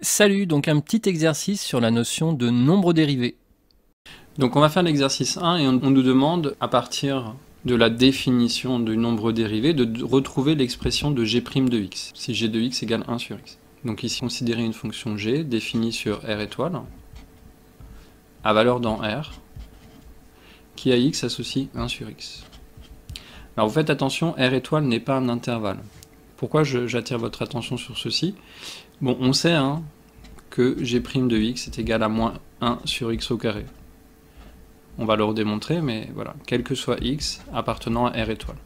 Salut, donc un petit exercice sur la notion de nombre dérivé. Donc on va faire l'exercice 1 et on nous demande, à partir de la définition du nombre dérivé, de retrouver l'expression de g' de x, si g de x égale 1 sur x. Donc ici, considérer une fonction g définie sur r étoile, à valeur dans R, qui à x associe 1 sur x. Alors vous faites attention, r étoile n'est pas un intervalle. Pourquoi j'attire votre attention sur ceci? Bon, on sait que g' de x est égal à moins 1 sur x au carré. On va le redémontrer, mais voilà, quel que soit x appartenant à R étoile.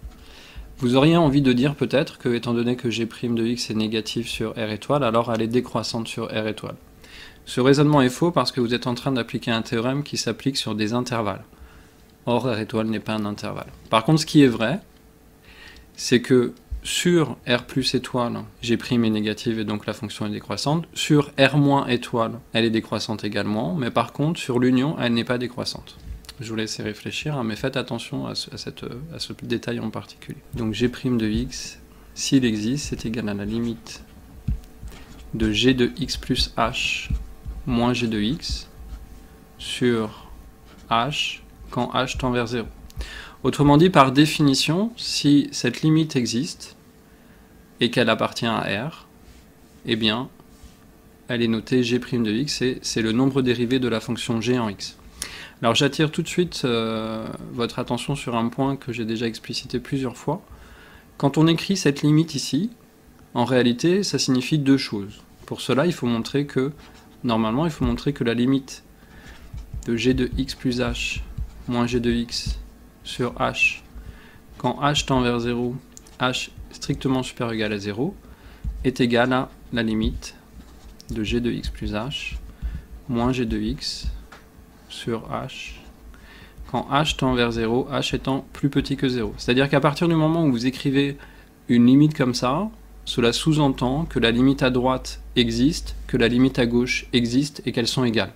Vous auriez envie de dire peut-être que, étant donné que g' de x est négatif sur R étoile, alors elle est décroissante sur R étoile. Ce raisonnement est faux parce que vous êtes en train d'appliquer un théorème qui s'applique sur des intervalles. Or, R étoile n'est pas un intervalle. Par contre, ce qui est vrai, c'est que sur R plus étoile, g' est négative et donc la fonction est décroissante. Sur R moins étoile, elle est décroissante également, mais par contre, sur l'union, elle n'est pas décroissante. Je vous laisse y réfléchir, mais faites attention à ce détail en particulier. Donc g' de x, s'il existe, c'est égal à la limite de g de x plus h moins g de x sur h quand h tend vers 0. Autrement dit, par définition, si cette limite existe et qu'elle appartient à R, eh bien, elle est notée g' de x et c'est le nombre dérivé de la fonction g en x. Alors j'attire tout de suite votre attention sur un point que j'ai déjà explicité plusieurs fois. Quand on écrit cette limite ici, en réalité, ça signifie deux choses. Pour cela, il faut montrer que, normalement, il faut montrer que la limite de g de x plus h moins g de x sur h, quand h tend vers 0, h strictement supérieur ou égal à 0, est égal à la limite de g de x plus h moins g de x sur h, quand h tend vers 0, h étant plus petit que 0. C'est-à-dire qu'à partir du moment où vous écrivez une limite comme ça, cela sous-entend que la limite à droite existe, que la limite à gauche existe et qu'elles sont égales.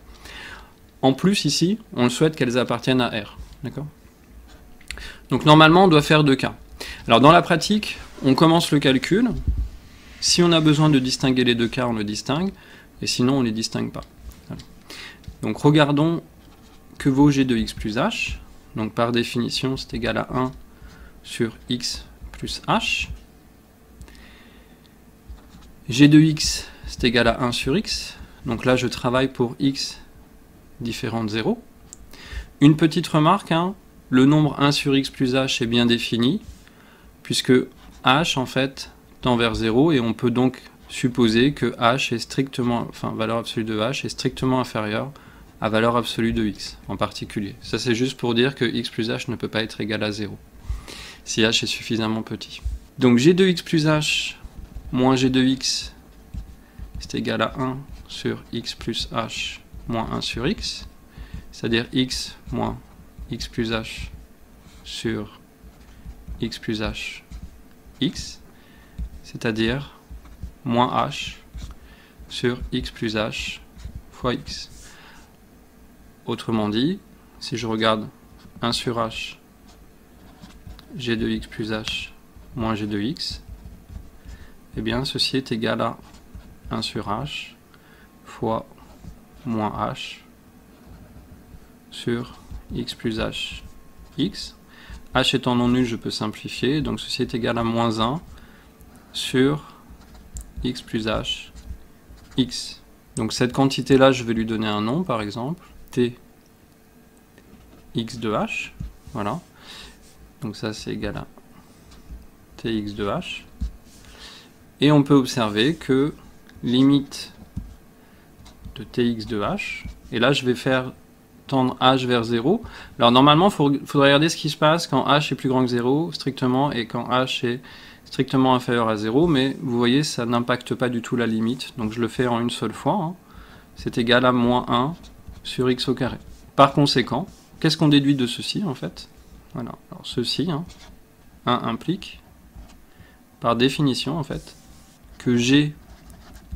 En plus, ici, on souhaite qu'elles appartiennent à R. D'accord ? Donc normalement, on doit faire deux cas. Alors dans la pratique, on commence le calcul. Si on a besoin de distinguer les deux cas, on le distingue, et sinon on ne les distingue pas. Voilà. Donc regardons que vaut g de x plus h. Donc par définition, c'est égal à 1 sur x plus h. G de x, c'est égal à 1 sur x. Donc là, je travaille pour x différent de 0. Une petite remarque, le nombre 1 sur x plus h est bien défini, puisque h, en fait, tend vers 0, et on peut donc supposer que h est strictement, enfin, valeur absolue de h est strictement inférieure à valeur absolue de x, en particulier. Ça, c'est juste pour dire que x plus h ne peut pas être égal à 0, si h est suffisamment petit. Donc, g de x plus h moins g de x, c'est égal à 1 sur x plus h moins 1 sur x, c'est-à-dire x moins x plus h sur x plus h x, c'est-à-dire moins h sur x plus h fois x. Autrement dit, si je regarde 1 sur h, g de x plus h moins g de x, eh bien ceci est égal à 1 sur h fois moins h sur x plus h x. H étant non nul, je peux simplifier, donc ceci est égal à moins 1 sur x plus h x. Donc cette quantité-là, je vais lui donner un nom, par exemple, t x de h, voilà. Donc ça, c'est égal à tx de h. Et on peut observer que limite de tx de h, et là, je vais faire tendre h vers 0. Alors normalement, il faudrait regarder ce qui se passe quand h est plus grand que 0, strictement, et quand h est strictement inférieur à 0, mais vous voyez, ça n'impacte pas du tout la limite, donc je le fais en une seule fois. C'est égal à moins 1 sur x au carré. Par conséquent, qu'est-ce qu'on déduit de ceci, en fait? Voilà. Alors ceci, 1 implique, par définition, en fait, que g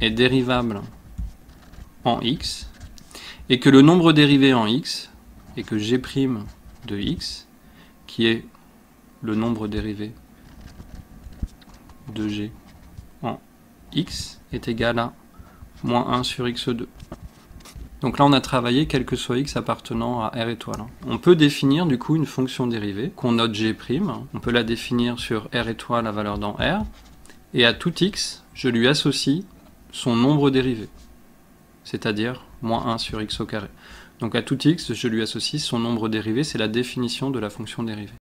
est dérivable en x, et que le nombre dérivé en x, et que g' de x, qui est le nombre dérivé de g en x, est égal à moins 1 sur x2. Donc là, on a travaillé quel que soit x appartenant à R étoile. On peut définir du coup une fonction dérivée qu'on note G'. On peut la définir sur R étoile à valeur dans R. Et à tout x, je lui associe son nombre dérivé, c'est-à-dire moins 1 sur x au carré. Donc à tout x, je lui associe son nombre dérivé, c'est la définition de la fonction dérivée.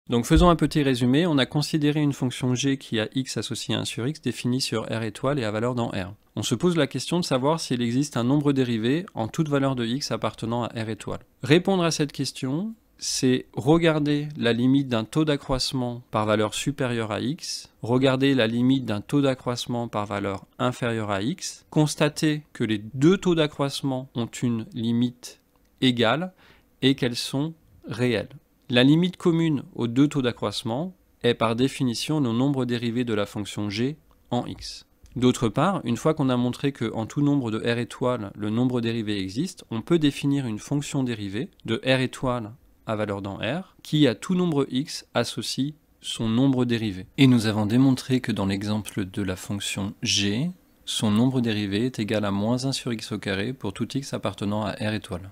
Donc faisons un petit résumé, on a considéré une fonction g qui a x associé à 1 sur x définie sur R étoile et à valeur dans R. On se pose la question de savoir s'il existe un nombre dérivé en toute valeur de x appartenant à R étoile. Répondre à cette question, c'est regarder la limite d'un taux d'accroissement par valeur supérieure à x, regarder la limite d'un taux d'accroissement par valeur inférieure à x, constater que les deux taux d'accroissement ont une limite égale et qu'elles sont réelles. La limite commune aux deux taux d'accroissement est par définition le nombre dérivé de la fonction g en x. D'autre part, une fois qu'on a montré qu'en tout nombre de R étoile, le nombre dérivé existe, on peut définir une fonction dérivée de R étoile à valeur dans R, qui à tout nombre x associe son nombre dérivé. Et nous avons démontré que dans l'exemple de la fonction g, son nombre dérivé est égal à moins 1 sur x au carré pour tout x appartenant à R étoile.